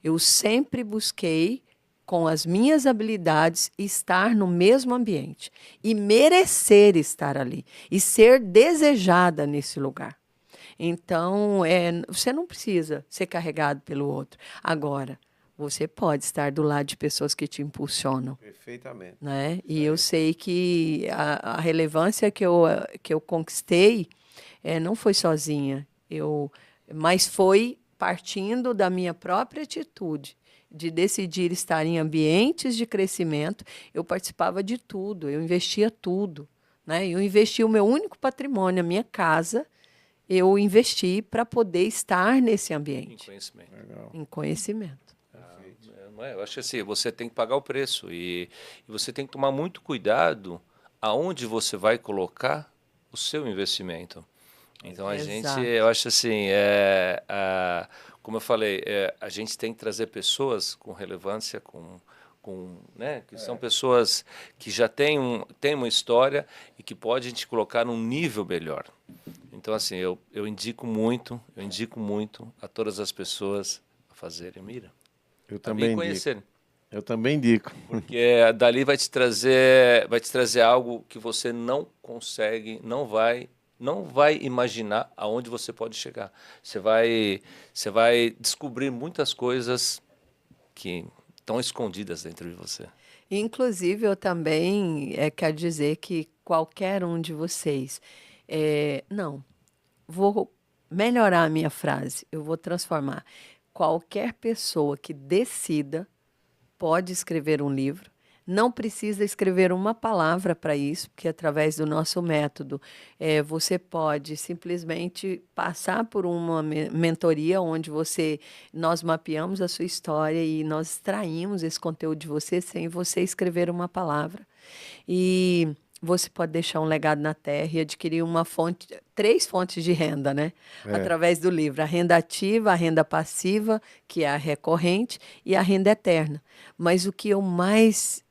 Eu sempre busquei com as minhas habilidades, estar no mesmo ambiente e merecer estar ali e ser desejada nesse lugar. Então, você não precisa ser carregado pelo outro. Agora, você pode estar do lado de pessoas que te impulsionam. Perfeitamente. Né? E eu sei que a relevância que eu conquistei não foi sozinha, mas foi partindo da minha própria atitude, de decidir estar em ambientes de crescimento. Eu participava de tudo, eu investia tudo. Né? Eu investi o meu único patrimônio, a minha casa, eu investi para poder estar nesse ambiente. Em conhecimento. Legal. Em conhecimento. Eu acho assim, você tem que pagar o preço e você tem que tomar muito cuidado aonde você vai colocar o seu investimento. Então, eu acho assim, como eu falei, a gente tem que trazer pessoas com relevância, né, que são pessoas que já têm uma história e que podem a gente colocar num nível melhor. Então, assim, eu indico muito a todas as pessoas a fazerem Mira. Eu também conhecerem. Eu também indico. Porque dali vai te trazer algo que você não consegue, não vai imaginar aonde você pode chegar. Você vai descobrir muitas coisas que estão escondidas dentro de você. Inclusive, eu também quero dizer que qualquer um de vocês... não, vou melhorar a minha frase, eu vou transformar. Qualquer pessoa que decida pode escrever um livro. Não precisa escrever uma palavra para isso, porque através do nosso método você pode simplesmente passar por uma mentoria onde nós mapeamos a sua história e nós extraímos esse conteúdo de você sem você escrever uma palavra. E você pode deixar um legado na terra e adquirir 3 fontes de renda, né? Através do livro. A renda ativa, a renda passiva, que é a recorrente, e a renda eterna. Mas o que eu mais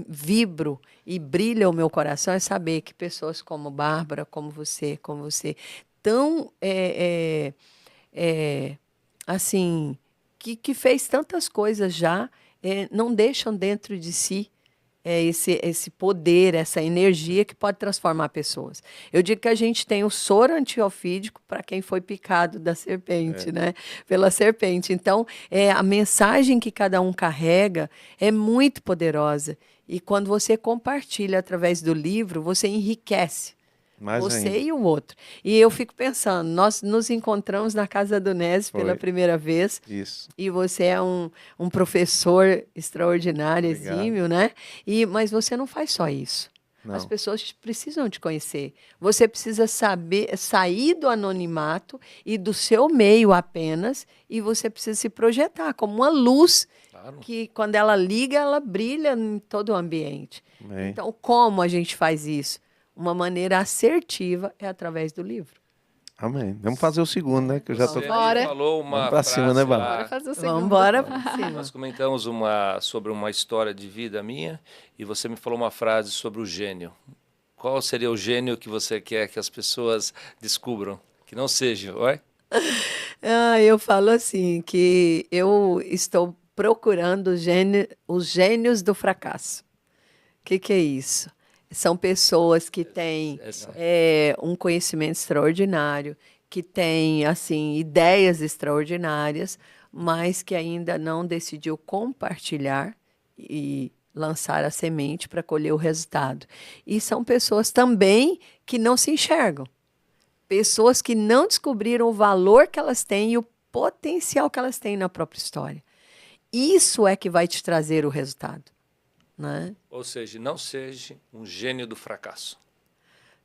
vibro e brilha o meu coração é saber que pessoas como Bárbara, como você, tão assim, que fez tantas coisas já, não deixam dentro de si é esse poder, essa energia que pode transformar pessoas. Eu digo que a gente tem o soro antiofídico para quem foi picado da serpente, né? Pela serpente. Então, a mensagem que cada um carrega é muito poderosa. E quando você compartilha através do livro, você enriquece. Mais Você ainda. e o outro. E eu fico pensando, nós nos encontramos na casa do Nésio pela Foi. primeira vez. Isso. E você é um professor extraordinário, Obrigado. exímio, né? Mas você não faz só isso. Não. As pessoas precisam te conhecer. Você precisa saber sair do anonimato e do seu meio apenas, e você precisa se projetar como uma luz Claro. que, quando ela liga, ela brilha em todo o ambiente. Amém. Então, como a gente faz isso? Uma maneira assertiva é através do livro. Amém. Vamos fazer o segundo, né? Que eu já tô... Você Bora. me falou uma Vamos pra cima, frase né, lá. Bárbara? Bora fazer o segundo. Vamos embora para cima. Nós comentamos sobre uma história de vida minha e você me falou uma frase sobre o gênio. Qual seria o gênio que você quer que as pessoas descubram? Que não seja, oi? Eu falo assim, que eu estou procurando os gênios do fracasso. O que é isso? São pessoas que têm um conhecimento extraordinário, que têm assim, ideias extraordinárias, mas que ainda não decidiu compartilhar e lançar a semente para colher o resultado. E são pessoas também que não se enxergam. Pessoas que não descobriram o valor que elas têm e o potencial que elas têm na própria história. Isso é que vai te trazer o resultado, né? Ou seja, não seja um gênio do fracasso.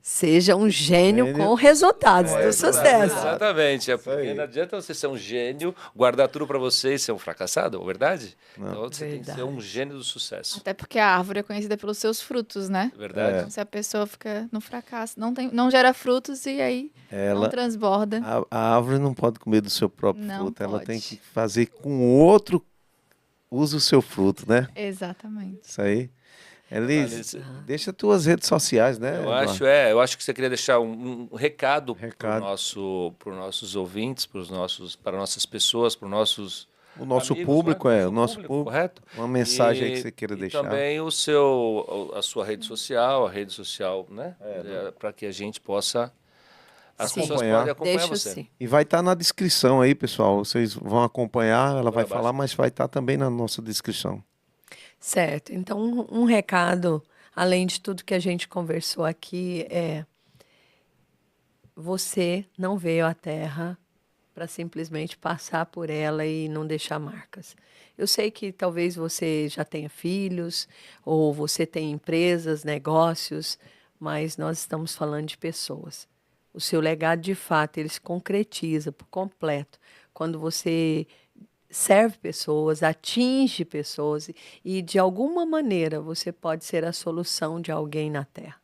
Seja um gênio Gênio. com resultados do sucesso. Exatamente. É Isso porque aí. não adianta você ser um gênio, guardar tudo para você e ser um fracassado, verdade? Então você tem que ser um gênio do sucesso. Até porque a árvore é conhecida pelos seus frutos, né? Verdade? Então, se a pessoa fica no fracasso, não gera frutos e aí não transborda. A árvore não pode comer do seu próprio Não fruto. Ela pode. tem que fazer com o outro use o seu fruto, né? Exatamente. Isso aí. Elis, Alice, deixa tuas redes sociais, né? eu acho que você queria deixar um recado para Recado. os nossos ouvintes, para nossas pessoas, para os nossos O nosso amigos, público, né? o nosso público. Correto? Uma mensagem aí que E- você queira e deixar. também a sua rede social, né? Para que a gente possa. As Sim. pessoas Acompanhar. podem acompanhar Deixa você. sim. E vai estar na descrição aí, pessoal. Vocês vão acompanhar, ela vai abaixo. falar, mas vai estar também na nossa descrição. Certo. Então, um recado, além de tudo que a gente conversou aqui, você não veio à Terra para simplesmente passar por ela e não deixar marcas. Eu sei que talvez você já tenha filhos, ou você tem empresas, negócios, mas nós estamos falando de pessoas. O seu legado, de fato, ele se concretiza por completo quando você serve pessoas, atinge pessoas e, de alguma maneira, você pode ser a solução de alguém na Terra.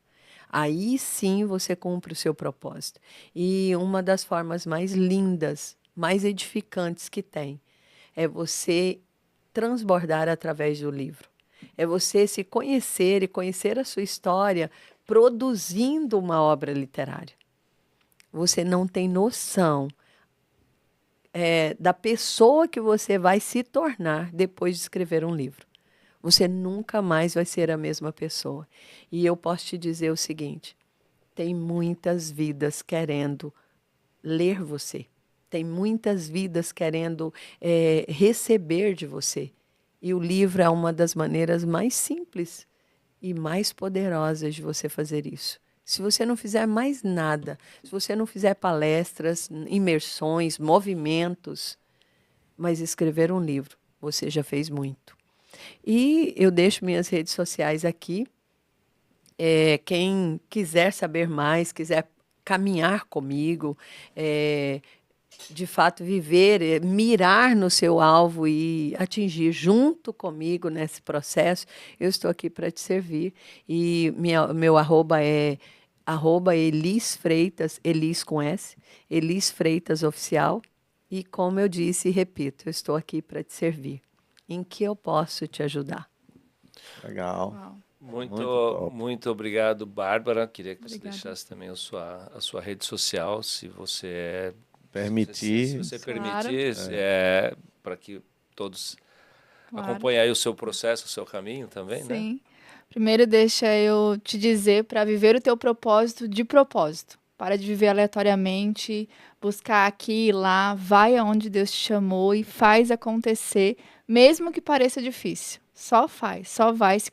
Aí sim você cumpre o seu propósito. E uma das formas mais lindas, mais edificantes que tem, é você transbordar através do livro. É você se conhecer e conhecer a sua história produzindo uma obra literária. Você não tem noção da pessoa que você vai se tornar depois de escrever um livro. Você nunca mais vai ser a mesma pessoa. E eu posso te dizer o seguinte: tem muitas vidas querendo ler você. Tem muitas vidas querendo receber de você. E o livro é uma das maneiras mais simples e mais poderosas de você fazer isso. Se você não fizer mais nada, se você não fizer palestras, imersões, movimentos, mas escrever um livro, você já fez muito. E eu deixo minhas redes sociais aqui. Quem quiser saber mais, quiser caminhar comigo, de fato viver, mirar no seu alvo e atingir junto comigo nesse processo, eu estou aqui para te servir. E meu arroba é @Elis Freitas, Elis com S, Elis Freitas Oficial. E como eu disse e repito, eu estou aqui para te servir. Em que eu posso te ajudar? Legal. Uau. Muito, top. muito obrigado, Bárbara. Queria que você Obrigada. deixasse também a sua rede social, se você Permitir. Se você Claro. permitir, para que todos Claro. acompanhem aí o seu processo, o seu caminho também, né? Sim. Primeiro, deixa eu te dizer para viver o teu propósito de propósito. Para de viver aleatoriamente, buscar aqui e lá, vai aonde Deus te chamou e faz acontecer, mesmo que pareça difícil. Só faz, só vai, se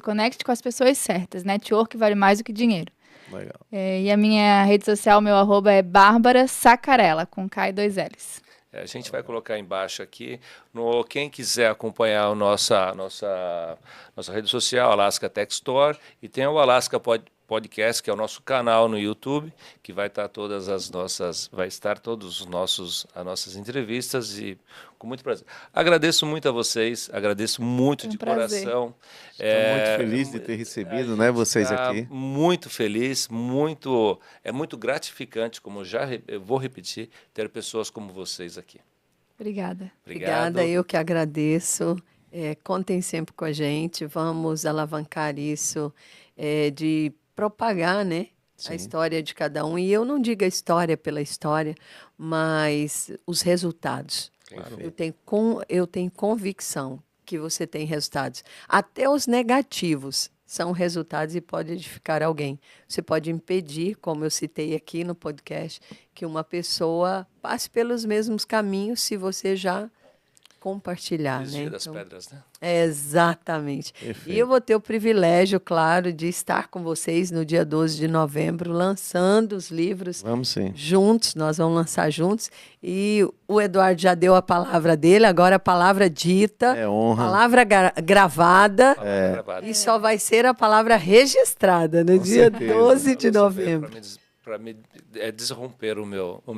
conecte com as pessoas certas. Network vale mais do que dinheiro. Legal. E a minha rede social, meu arroba é Bárbara Sacarella, com K e 2 L's. A gente vai colocar embaixo aqui, quem quiser acompanhar a nossa rede social, Alaska Tech Store, e tem o Alaska Podcast, que é o nosso canal no YouTube, que vai estar todos as nossas entrevistas, e com muito prazer. Agradeço muito a vocês, agradeço muito de coração. Estou muito feliz de ter recebido, né, vocês aqui. Muito feliz, é muito gratificante, como eu vou repetir, ter pessoas como vocês aqui. Obrigada. Obrigada, eu que agradeço. Contem sempre com a gente, vamos alavancar isso, de propagar, né, a história de cada um. E eu não digo a história pela história, mas os resultados. Claro. Eu tenho convicção que você tem resultados. Até os negativos são resultados e pode edificar alguém. Você pode impedir, como eu citei aqui no podcast, que uma pessoa passe pelos mesmos caminhos se você já compartilhar, né? Das pedras, né? Exatamente. Perfeito. E eu vou ter o privilégio, claro, de estar com vocês no dia 12 de novembro, lançando os livros. Vamos sim. Juntos, nós vamos lançar juntos. E o Eduardo já deu a palavra dele, agora a palavra dita, É honra. palavra gravada, Gravado. e só vai ser a palavra registrada no Com dia certeza. 12 de novembro. Para me desromper a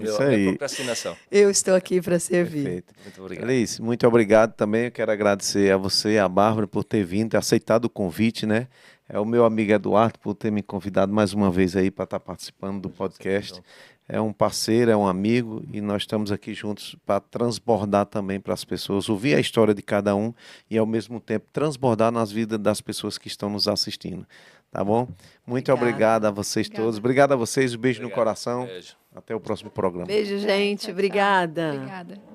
Isso aí. procrastinação. Eu estou aqui para servir. Perfeito. Muito obrigado. Liz, muito obrigado também. Eu quero agradecer a você, a Bárbara, por ter vindo, ter aceitado o convite, né? É o meu amigo Eduardo por ter me convidado mais uma vez aí para estar participando do podcast. É um parceiro, é um amigo e nós estamos aqui juntos para transbordar também para as pessoas, ouvir a história de cada um e ao mesmo tempo transbordar nas vidas das pessoas que estão nos assistindo. Tá bom? Muito obrigado a vocês todos. Obrigado a vocês, um beijo no coração. Beijo. Até o próximo programa. Beijo, gente. Tchau, tchau. Obrigada. Obrigada.